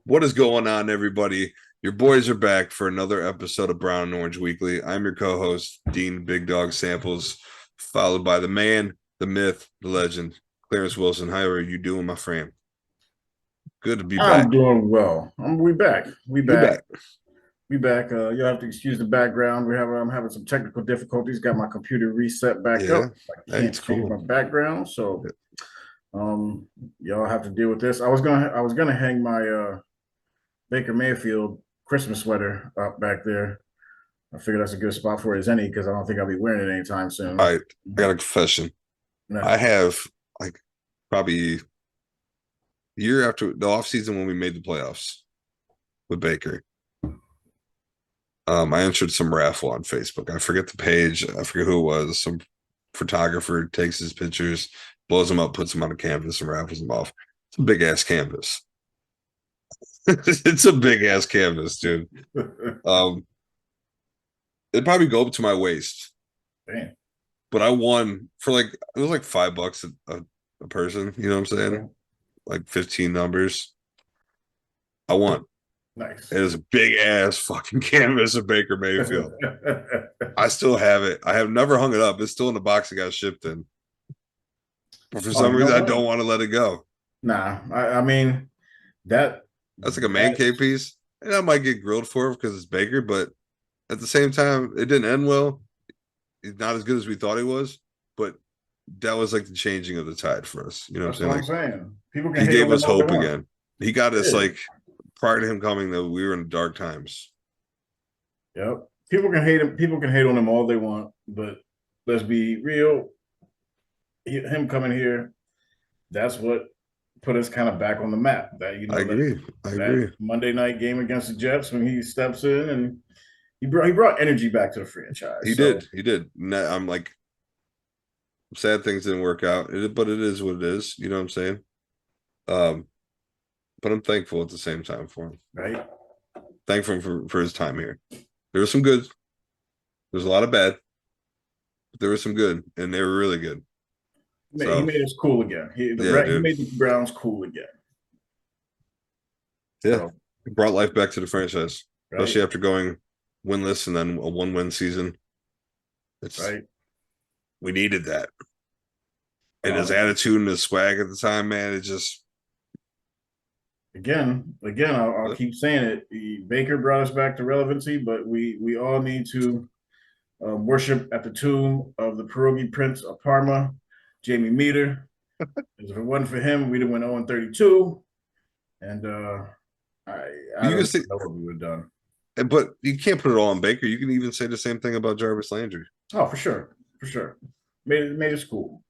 What is going on, everybody? Your boys are back for another episode of Brown and Orange Weekly. I'm your co-host, Dean Big Dog Samples, followed by the man, the myth, the legend, Clarence Wilson. How are you doing, my friend? Good to be I'm back. doing well. We back. We You back. back? We back. You'll have to excuse the background. I'm having some technical difficulties. Got my computer reset back Yeah, up. I hey, can't it's change cool. my background, so y'all have to deal with this. I was gonna hang my Baker Mayfield Christmas sweater up back there. I figured that's a good spot for it as any because I don't think I'll be wearing it anytime All soon. right, I got a confession. I No. have like probably a year after the offseason when we made the playoffs with Baker. I entered some raffle on Facebook. I forget the page. I forget who it was. Some photographer takes his pictures, blows them up, puts them on a canvas, and raffles them off. It's a big ass canvas. It's a big ass canvas, dude. Um, it'd probably go up to my waist, Damn. but I won for like it was like $5 a person. You know what I'm saying? Okay. Like 15 numbers. I won. Nice. It is a big ass fucking canvas of Baker Mayfield. I still have it. I have never hung it up. It's still in the box it got shipped in. But for Oh, some you know reason, I what? don't want to let it go. Nah. I mean that That's like a man that cave piece. And I might get grilled for it because it's Baker, but at the same time, it didn't end well. He's not as good as we thought he was, but that was like the changing of the tide for us. You know what I'm that's saying? what I'm Like saying. People can he hate gave on us them all they hope want. again. He got us Yeah. like prior to him coming, though, we were in dark times. Yep. People can hate him. People can hate on him all they want, but let's be real. Him coming here, that's what put us kind of back on the map. That I agree. I that agree. Monday night game against the Jets when he steps in and he brought energy back to the He franchise. So did. He did. I'm like sad things didn't work out, but it is what it is. You know what I'm saying? Um, but I'm thankful at the same time for him. right, Thankful for his time here. There was some good. There's a lot of bad, but there was some good, and they were really good. he So made us cool again. yeah, He dude. made the Browns cool again. Yeah, So it brought life back to the franchise, right, especially after going winless and then a one-win season. It's right. we needed that, and his Um, attitude and his swag at the time, man. It just again, I'll keep saying it. Baker brought us back to relevancy, but we all need to worship at the tomb of the pierogi prince of Parma, Jamie Meter. If it wasn't for him, we'd have went 0-32, and I I you don't can even see, know what we would have done. but you can't put it all on Baker. You can even say the same thing about Jarvis Landry. Oh, for sure, made it school.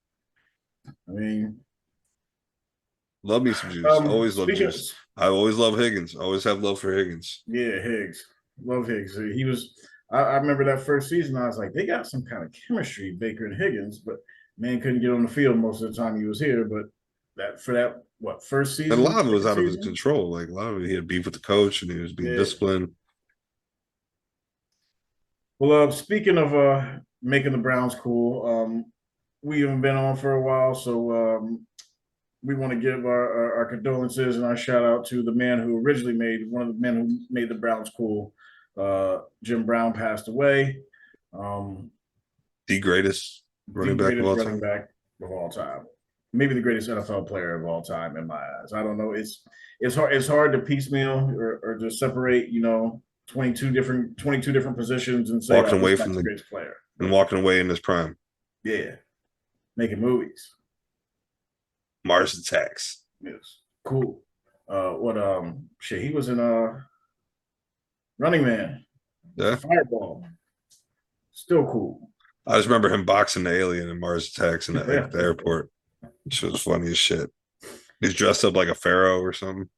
I mean, Love me some juice. Always love speaking, juice. I always love Higgins. Always have love for Higgins. yeah, Higgs, love Higgs. He was. I remember that first season. I was like, they got some kind of chemistry, Baker and Higgins, but man couldn't get on the field most of the time he was here. But that for that what first And a season, lot of it was second out of his season, control. Like a lot of it, he had beef with the coach and he was being yeah. disciplined. Well, speaking of making the Browns cool, we haven't been on for a while, so we want to give our condolences and our shout out to the man who originally made one of the men who made the Browns cool. Jim Brown passed away. Um, The greatest the running back of greatest all running time. back of all time, maybe the greatest NFL player of all time in my eyes. I don't know. It's hard to piecemeal or to separate. 22 different positions and say, Walking oh, this away guy's from the the greatest player. and But walking away in his prime. yeah, making movies. Mars Attacks. Yes, cool. What shit? He was in Running Man, Yeah. Fireball. Still cool. I just remember him boxing the alien in Mars Attacks in Yeah. the airport. Which was funny as shit. He's dressed up like a pharaoh or something,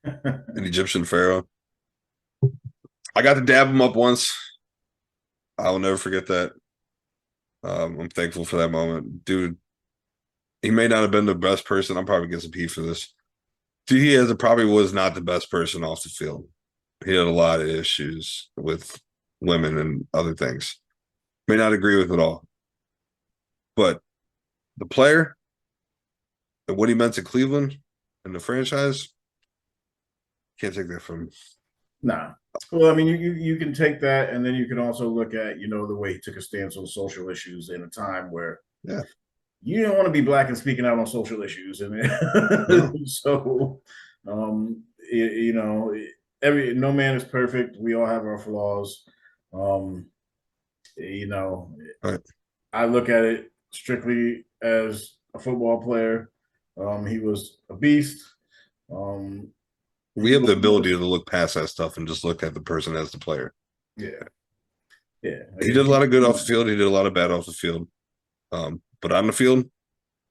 an Egyptian pharaoh. I got to dab him up once. I will never forget that. I'm thankful for that moment, dude. He may not have been the best person. I'm probably getting some heat for this. Dude, probably was not the best person off the field. He had a lot of issues with women and other things. May not agree with it all, but the player and what he meant to Cleveland and the franchise, Can't take that from. Nah. Well, I mean, you can take that, and then you can also look at the way he took a stance on social issues in a time where Yeah. you don't want to be black and speaking out on social issues, and No. so you know, every no man is perfect. We all have our flaws. Um, you know, Right. I look at it strictly as a football player. He was a beast. Um, We have the ability to look past that stuff and just look at the person as the player. yeah, yeah. He did a lot of good off the field. He did a lot of bad off the field. But on the field,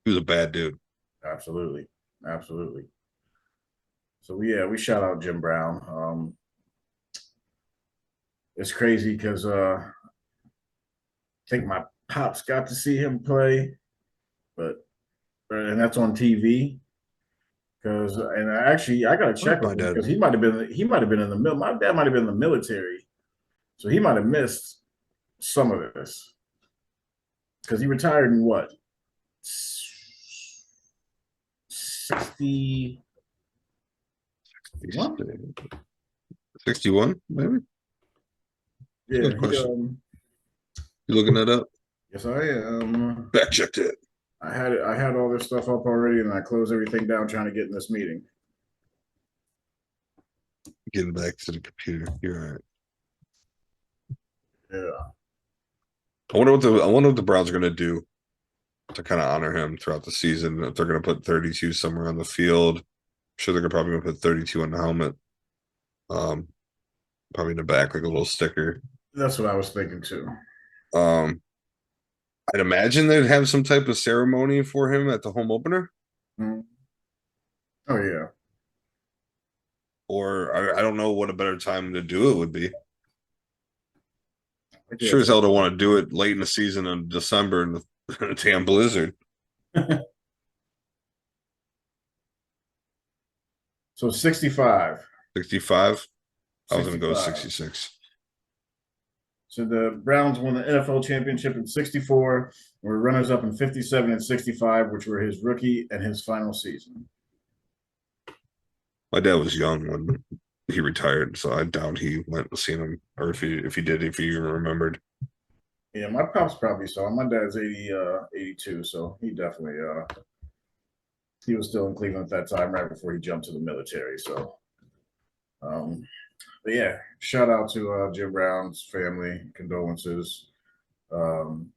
he was a bad dude. Absolutely, absolutely. So yeah, we shout out Jim Brown. It's crazy because I think my pops got to see him play, but and that's on TV. Because and actually, I got to check My on him dad. because he might have been in the middle. My dad might have been in the military, so he might have missed some of this because he retired in what 60 one? 61, maybe? Yeah, Good question. You looking that up? yes, I am. Back checked it. I had all this stuff up already, and I closed everything down trying to get in this meeting. Getting back to the computer. You're all right. Yeah, I wonder what the Browns are gonna do to kind of honor him throughout the season. If they're gonna put 32 somewhere on the field. I'm sure they're probably gonna put 32 on the helmet. Um, Probably in the back, like a little sticker. that's what I was thinking too. Um, I'd imagine they'd have some type of ceremony for him at the home opener. Mhm. Oh yeah, Or I don't know what a better time to do it would be. I Sure as guess. hell don't want to do it late in the season in December in the damn blizzard. So 65. 65. I was gonna go 65. 66. So the Browns won the NFL championship in 64, were runners up in 57 and 65, which were his rookie and his final season. My dad was young when he retired, so I doubt he went and seen him, or if he did, if he even remembered. Yeah, my pops probably saw him. My dad's 82, so he definitely he was still in Cleveland at that time, right before he jumped to the military. So um but yeah, shout out to Jim Brown's family, condolences. Um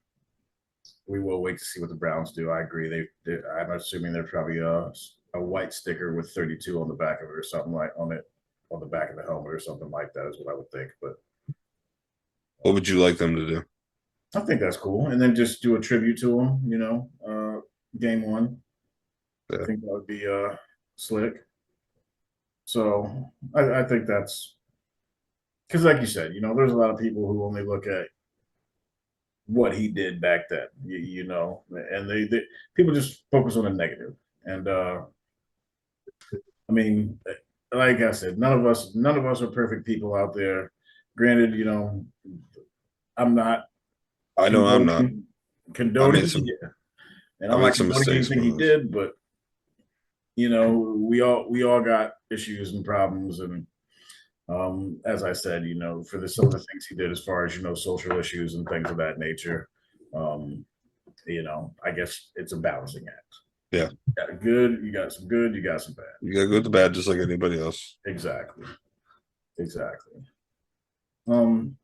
we will wait to see what the Browns do. I agree. I'm assuming they're probably a white sticker with 32 on the back of it or something like on it on the back of the helmet or something like that is what I would think. But What would you like them to do? I think that's cool. And then just do a tribute to him, game one. I Yeah. think that would be slick. So I think that's because, like you said, there's a lot of people who only look at what he did back then, and they people just focus on the negative. And I mean, like I said, none of us are perfect people out there. Granted, I'm not I know I'm not. condoning I made condoning, some. yeah, and I I'm made not some condoning mistakes, anything he bro. did, but we all got issues and problems, and as I said, for some of the things he did as far as social issues and things of that nature, um, I guess it's a balancing act. Yeah, You got good, you got some good, you got some bad. you got good to bad, just like anybody else. Exactly, exactly. Um,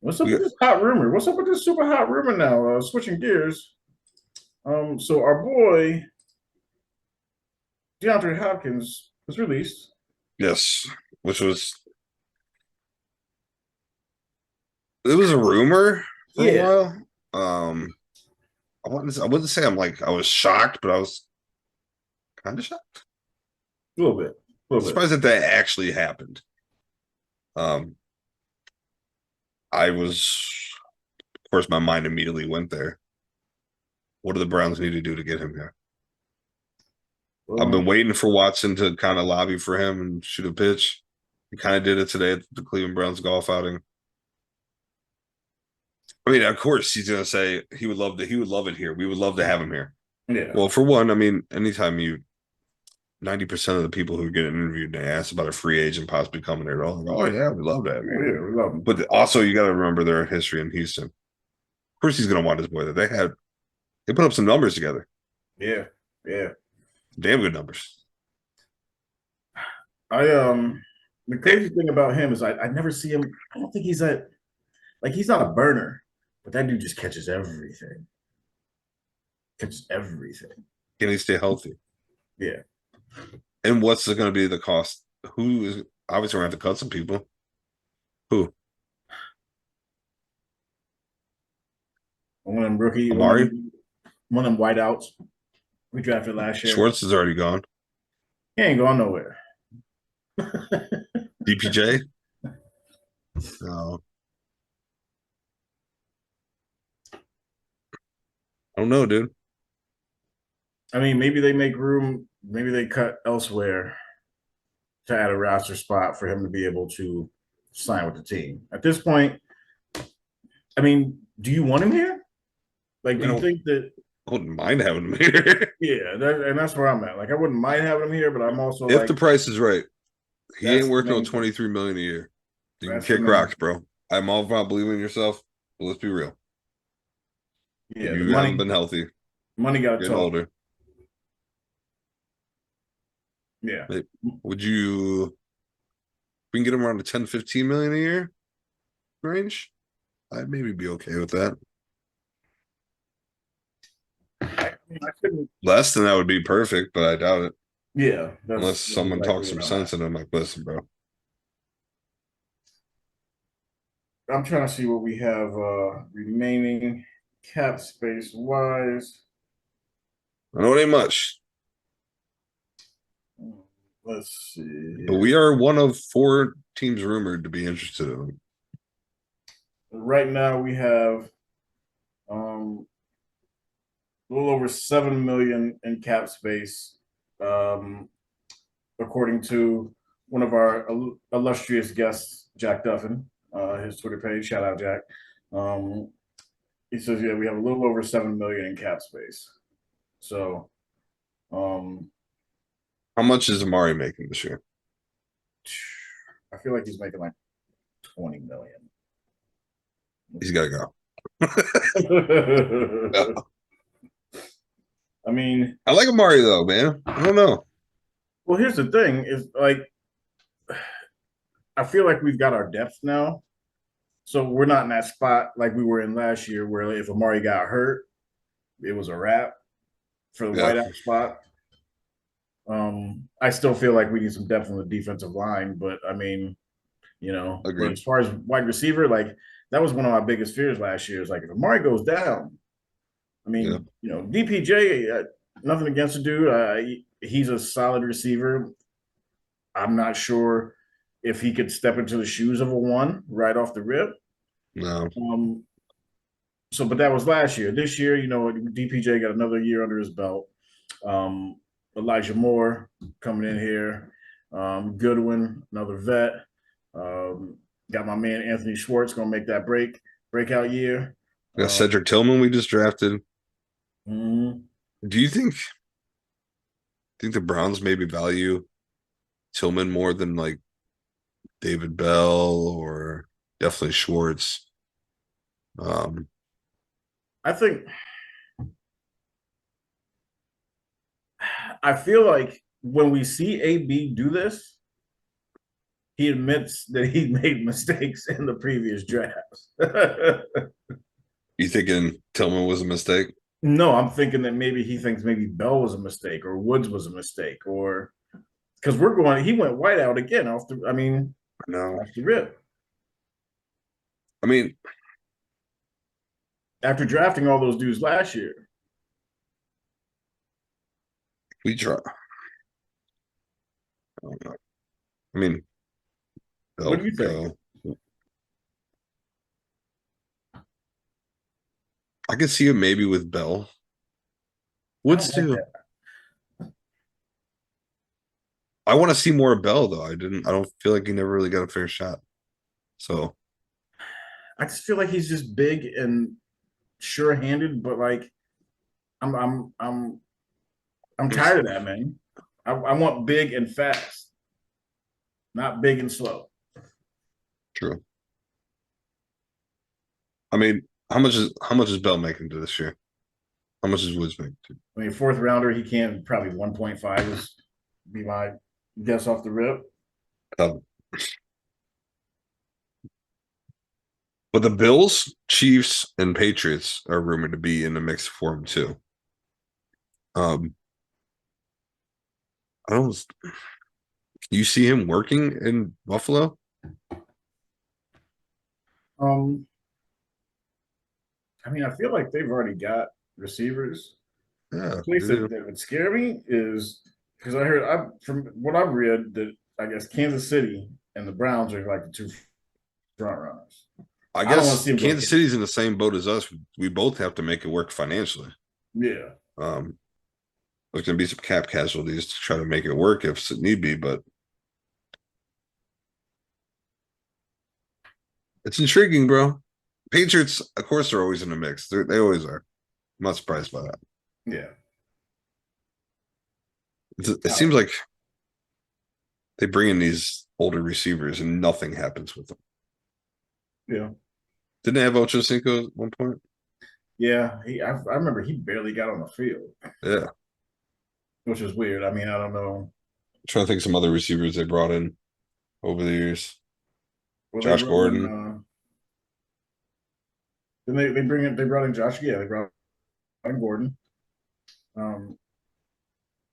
what's up We with got, this hot rumor? What's up with this super hot rumor now? Switching gears. So our boy DeAndre Hopkins was released. yes, which was it was a rumor for a Yeah, while. Um, I wouldn't say I was shocked, but I was kind of shocked. a little bit, a little bit. Surprised that that actually happened. Um, I was, of course, my mind immediately went there. What do the Browns need to do to get him here? I've Well, been waiting for Watson to kind of lobby for him and shoot a pitch. He kind of did it today at the Cleveland Browns golf outing. I mean, of course, he's gonna say he would love it here. We would love to have him here. yeah, Well, for one, I mean, anytime you 90% of the people who get interviewed and they ask about a free agent possibly coming there, they're all like, "Oh yeah, we love that." Oh, yeah, we love him. But also, you got to remember their history in Houston. Of course, he's going to want his boy there. They put up some numbers together, Yeah, yeah. damn good numbers. I the crazy thing about him is I never see him. I don't think he's not a burner, but that dude just catches everything. Catches everything. Can he stay healthy? Yeah. And what's going to be the cost? Who is obviously going to have to cut some people? Who? One of them rookie, Amari? one of them whiteouts we drafted last year. Schwartz is already gone. He ain't going nowhere. DPJ? No. I don't know, dude. I mean, maybe they make room, maybe they cut elsewhere to add a roster spot for him to be able to sign with the team. At this point, I mean, do you want him here? Like, do you think that? I wouldn't mind having him here. Yeah, and that's where I'm at. Like, I wouldn't mind having him here, but I'm also If like, the price is right. He that's ain't the working on main thing. 23 million a year. You can That's the kick main rocks, thing. bro. I'm all about believing in yourself, but let's be real. Yeah, the You haven't been healthy, money got to getting talk. older. Yeah, Would you we can get him around the 10, 15 million a year range? I'd maybe be okay with that. I couldn't. Less than that would be perfect, but I doubt it. Yeah, Unless that's someone exactly talks some what I'm at. sense and I'm like, listen, bro. I'm trying to see what we have remaining cap space wise. I know it ain't much, Let's see but we here. are one of 4 teams rumored to be interested in him. Right now we have um, a little over 7 million in cap space, um, according to one of our illustrious guests, Jack Duffin, his Twitter page. Shout out, Jack. Um, he says, yeah, we have a little over 7 million in cap space. So, um, How much is Amari making this year? I feel like he's making like 20 million. He's got to go. I mean, I like Amari though, man. I don't know. well, here's the thing: is like I feel like we've got our depth now, so we're not in that spot like we were in last year, where if Amari got hurt, it was a wrap for the Yeah, whiteout spot. I still feel like we need some depth on the defensive line, but I mean, but agreed. as far as wide receiver, like that was one of my biggest fears last year. Is like if Amari goes down, I Yeah, mean, DPJ, nothing against the dude. He's a solid receiver. I'm not sure if he could step into the shoes of a one right off the rip. no, Um, but that was last year. This year, DPJ got another year under his belt. Um, Elijah Moore coming in here. Goodwin, another vet. Got my man Anthony Schwartz going to make that breakout year. we got Cedric Tillman we just drafted. Mm-hmm. Do you think the Browns maybe value Tillman more than like David Bell or definitely Schwartz? Um, I think I feel like when we see AB do this, he admits that he made mistakes in the previous drafts. you thinking Tillman was a mistake? No, I'm thinking that maybe he thinks maybe Bell was a mistake or Woods was a mistake, or because he went white out again No. off the rip. I mean, After drafting all those dudes last year. we draw. I don't know. I mean, Bell What do you could think? go. I could see it maybe with Bell. I Woods don't like too. that. I want to see more of Bell though. I don't feel like he never really got a fair shot. So I just feel like he's just big and sure-handed, but like I'm I'm I'm I'm there's tired of that, man. I want big and fast, not big and slow. True. I mean, how much is Bell making to this year? How much is Woods making to? I mean, fourth rounder, he can't probably 1.5 is be my guess off the rip. Um, but the Bills, Chiefs, and Patriots are rumored to be in the mix for him too. Um, I don't. You see him working in Buffalo? Um, I mean, I feel like they've already got receivers. The Yeah, place they do. that would scare me is because from what I've read that I guess Kansas City and the Browns are like the two front runners. I I don't want to guess see him go to Kansas Kansas. City's in the same boat as us. We both have to make it work financially. Yeah, Um, there's going to be some cap casualties to try to make it work if it need be, but it's intriguing, bro. Patriots, of course, are always in the mix. They always are. I'm not surprised by that. yeah. It seems like they bring in these older receivers and nothing happens with them. Yeah, Didn't they have Ocho Cinco at one point? yeah. I remember he barely got on the field, Yeah. which is weird. I mean, I don't know. I'm trying to think of some other receivers they brought in over the years. Well, they Josh brought in. Gordon. Then they brought in Josh. Yeah, they brought in Gordon. Um,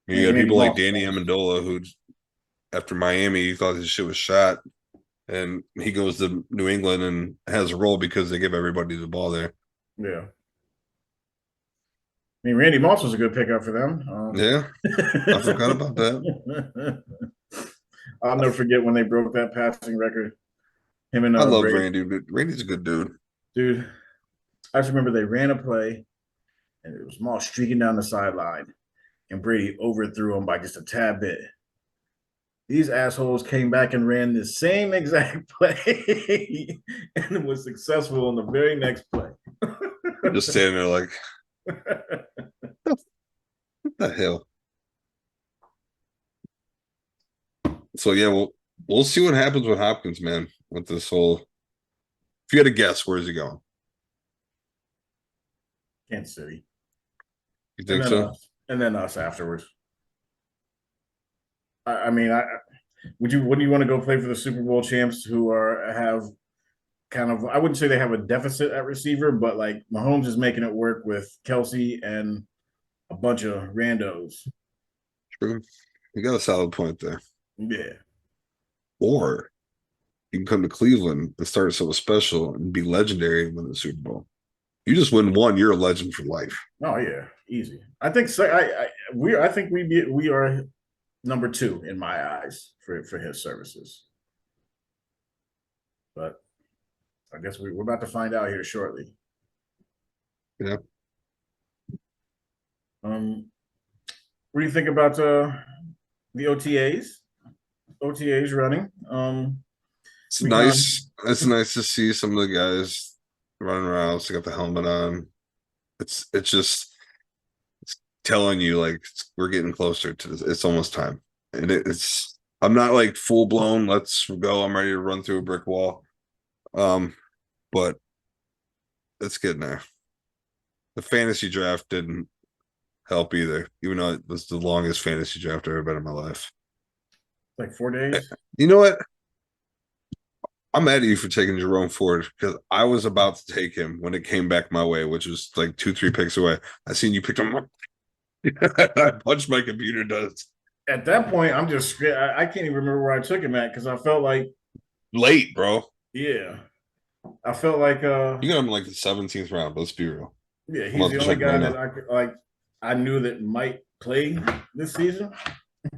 You and got Randy people like Moss. Danny Amendola, who after Miami, he thought his shit was shot. And he goes to New England and has a role because they give everybody the ball there. Yeah. I mean, Randy Moss was a good pickup for them. Yeah, I forgot about that. I'll never forget when they broke that passing record. Him and I love Brady, Randy, but Randy's a good dude. dude. I just remember they ran a play, and it was Moss streaking down the sideline, and Brady overthrew him by just a tad bit. These assholes came back and ran the same exact play, and was successful in the very next play. Just standing there like, what the hell? So yeah, we'll see what happens with Hopkins, man. With this whole, if you had to guess, where's he going? Kansas City, You and think then so? us, and then us afterwards. I mean, wouldn't you want to go play for the Super Bowl champs who have kind of, I wouldn't say they have a deficit at receiver, but like Mahomes is making it work with Kelsey and a bunch of randos. True. You got a solid point there. Yeah. Or you can come to Cleveland and start something special and be legendary and win the Super Bowl. You just win one, you're a legend for life. Oh yeah, easy. I think so. I think we are number two in my eyes for his services. But I guess we're about to find out here shortly. Yeah. What do you think about the OTAs? OTAs running. It's We kind of nice. It's nice to see some of the guys running around. So got the helmet on. It's just it's telling you like we're getting closer to this. It's almost time, and it's. I'm not like full blown. Let's go. I'm ready to run through a brick wall. But it's getting there. The fantasy draft didn't help either, even though it was the longest fantasy draft I've ever been in my life. like 4 days. You know what? I'm mad at you for taking Jerome Ford because I was about to take him when it came back my way, which was like 2, 3 picks away. I seen you pick him up. I punched my computer does. At that point, I'm just I can't even remember where I took him at because I felt like Late, bro. yeah, I felt like You got him in like the 17th round. Let's be real. yeah, I'm he's about the to only check guy right that now. I could like I knew that might play this season.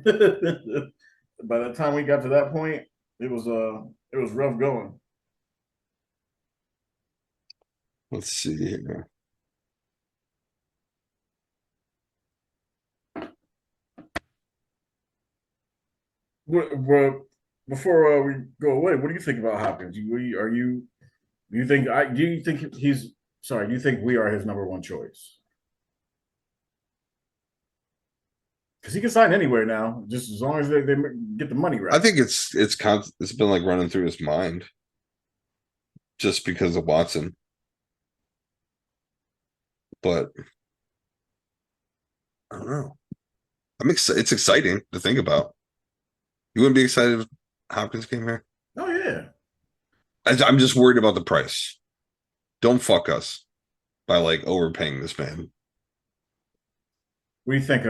By the time we got to that point, it was rough going. Let's see here. Well, before we go away, what do you think about Hopkins? Do you think do you think he's sorry? Do you think we are his number one choice? because he can sign anywhere now, just as long as they get the money I right. think it's been like running through his mind just because of Watson. But I don't know. It's exciting to think about. You wouldn't be excited if Hopkins came here? Oh yeah, I'm just worried about the price. Don't fuck us by like overpaying this man. we think.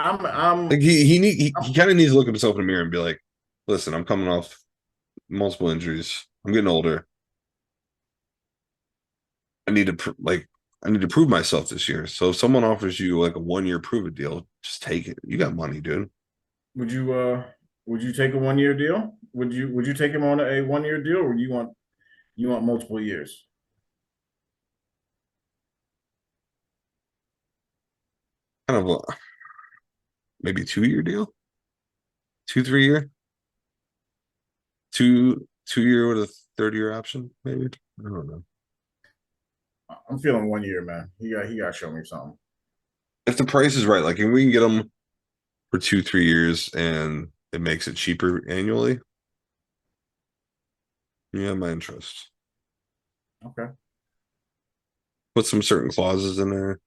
I'm Like he kind of needs to look himself in the mirror and be like, listen, I'm coming off multiple injuries. I'm getting older. I need to I need to prove myself this year. So if someone offers you like a 1 year prove it deal, just take it. You got money, dude. Would you would you take a 1 year deal? Would you take him on a 1 year deal, or you want multiple years? Kind of a maybe 2 year deal, 2 3 year, 2 year with a 30 year option, maybe. I don't know. I'm feeling 1 year, man. He got to show me something. If the price is right, like if we can get them for 2 3 years and it makes it cheaper annually, yeah, my interest. Okay. Put some certain clauses in there,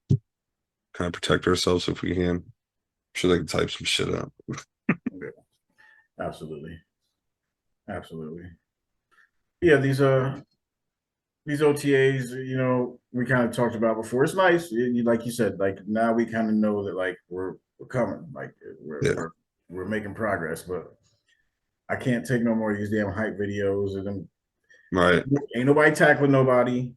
kind of protect ourselves if we can. I'm sure they can type some shit up. Okay. Absolutely. Absolutely. Yeah, these OTAs, we kind of talked about before. It's nice, like you said. Like now we kind of know that like we're coming, like we're Yeah, we're we're making progress. But I can't take no more of these damn hype videos and them. right. Ain't nobody tackling nobody.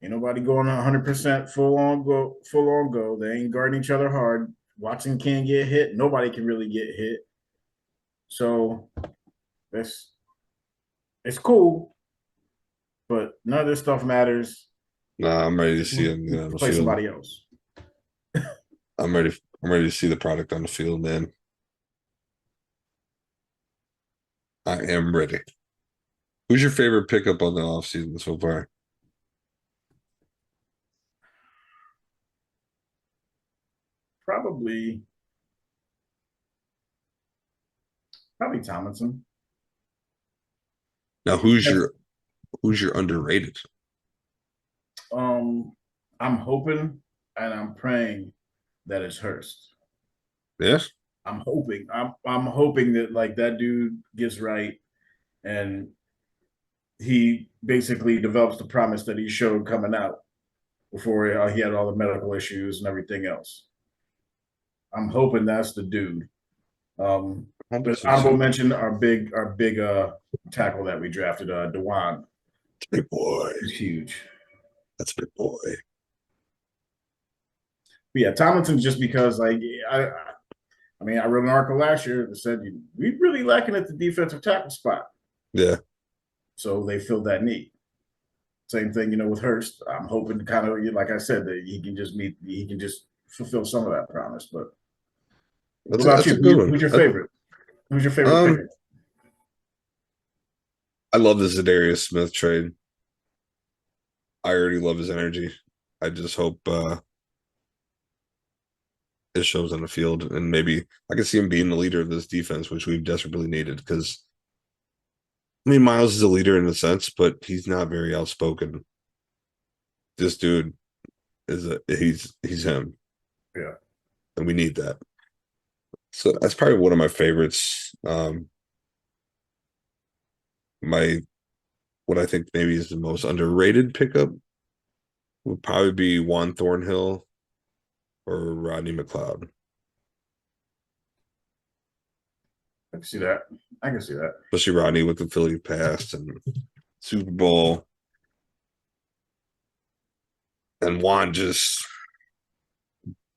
Ain't nobody going 100% full on go. They ain't guarding each other hard. Watson can't get hit. Nobody can really get hit. So that's it's cool, but none of this stuff matters. Nah, I'm ready to see him get on the Play field. somebody else. I'm ready. I'm ready to see the product on the field, man. I am ready. Who's your favorite pickup on the offseason so far? Probably probably Tomlinson. Now, He has, who's your underrated? um, I'm hoping and I'm praying that it's Hurst. Yes. I'm hoping that like that dude gets right and he basically develops the promise that he showed coming out before he had all the medical issues and everything else. I'm hoping that's the dude. But honorable 100%. mention our big tackle that we drafted, Dewan. Big boy. Is huge. That's big boy. But yeah, Tomlinson's just because like I mean, I wrote an article last year that said we really lacking at the defensive tackle spot. Yeah. So they filled that need. Same thing, with Hurst. I'm hoping kind of like I said that he can just fulfill some of that promise. But what about That's you? a good one. Who's your favorite? Who's your favorite Um, picker? I love the Zadarius Smith trade. I already love his energy. I just hope it shows on the field, and maybe I can see him being the leader of this defense, which we've desperately needed. Because I mean, Miles is a leader in a sense, but he's not very outspoken. This dude he's him, Yeah. and we need that. So that's probably one of my favorites. My what I think maybe is the most underrated pickup would probably be Juan Thornhill or Rodney McLeod, I can see that. I can see that. especially Rodney with the Philly past and Super Bowl, and Juan just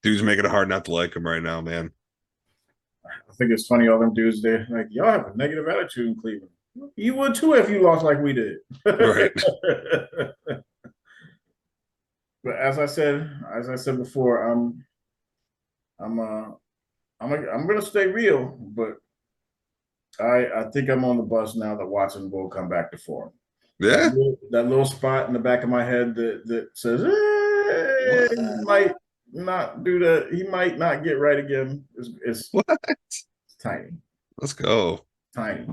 dude's making it hard not to like him right now, man. I think it's funny all them dudes there like y'all have a negative attitude in Cleveland. You would too if you lost like we did. Right. But as I said before, I'm I'm gonna stay real, but I think I'm on the bus now that Watson will come back to form. Yeah. That little spot in the back of my head that says What? might not do that. He might not get right again. It's What? tiny, Let's go. tiny.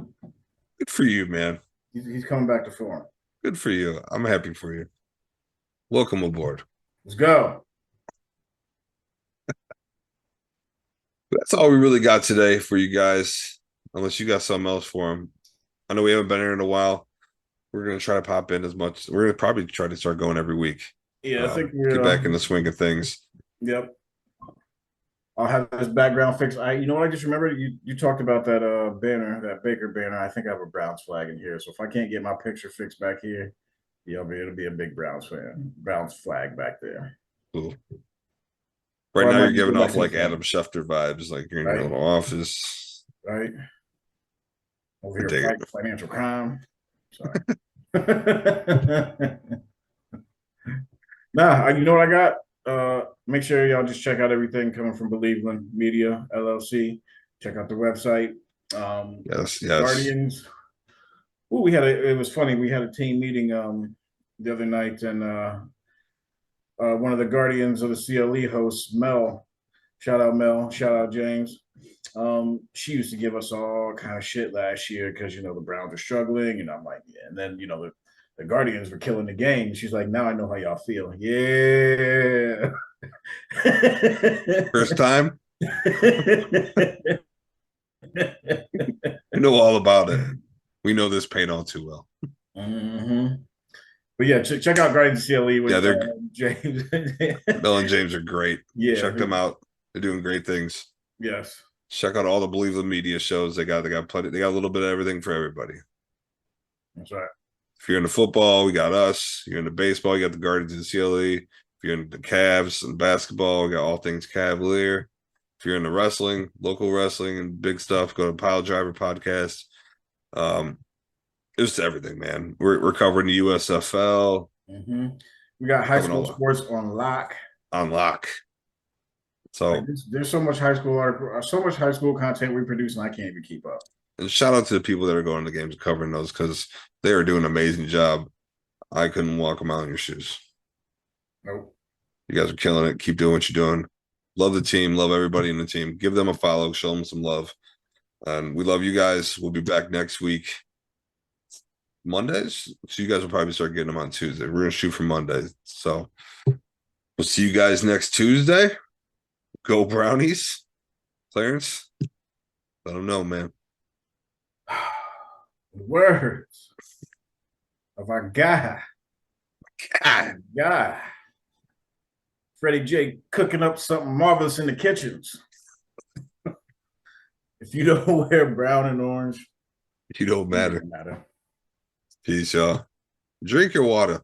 Good for you, man. He's coming back to form. Good for you. I'm happy for you. Welcome aboard. Let's go. That's all we really got today for you guys, unless you got something else for them. I know we haven't been here in a while. We're going to try to pop in as much. We're going to probably try to start going every week. Yeah, I think get back in the swing of things. Yep. I'll have this background fixed. You know what? I just remembered you talked about that banner, that Baker banner. I think I have a Browns flag in here. So if I can't get my picture fixed back here, it'll be a big Browns flag back there. Cool. Right Or I now, might you're just go giving back off to like the Adam Schefter vibes, like you're in your Right. little office. Right. Over I dig here, it. financial crime. Sorry. Nah, you know what I got? Make sure y'all just check out everything coming from Believeland Media LLC. Check out the website. Yes. Guardians. Ooh, it was funny. We had a team meeting the other night, and one of the Guardians of the CLE hosts, Mel, shout out Mel, shout out James. She used to give us all kind of shit last year because the Browns are struggling, and I'm like, yeah. And then the Guardians were killing the game. She's like, now I know how y'all feel. Yeah. First time? You know all about it. We know this paint all too well. Mm-hmm. But yeah, check out Guardians CLE with James. Mel and James are great. Yeah. Check them out. They're doing great things. Yes. Check out all the Believeland media shows. They got plenty. They got a little bit of everything for everybody. That's right. If you're into football, we got us. If you're into baseball, you got the Guardians of the CLE. If you're into Cavs and basketball, we got all things Cavalier. If you're into wrestling, local wrestling and big stuff, go to Pile Driver Podcast. It's everything, man. We're covering the USFL. Mm-hmm. We got high school sports on lock. On lock. So there's so much high school content we produce, and I can't even keep up. And shout out to the people that are going to the games and covering those because they are doing an amazing job. I couldn't walk them out in your shoes. Nope. You guys are killing it. Keep doing what you're doing. Love the team. Love everybody in the team. Give them a follow. Show them some love. And we love you guys. We'll be back next week. Mondays. So you guys will probably start getting them on Tuesday. We're going to shoot for Monday. So we'll see you guys next Tuesday. Go Brownies. Clarence. Let them know, man. Words of our guy. God. Freddie J cooking up something marvelous in the kitchens. If you don't wear brown and orange, you don't matter. Peace, y'all. Drink your water.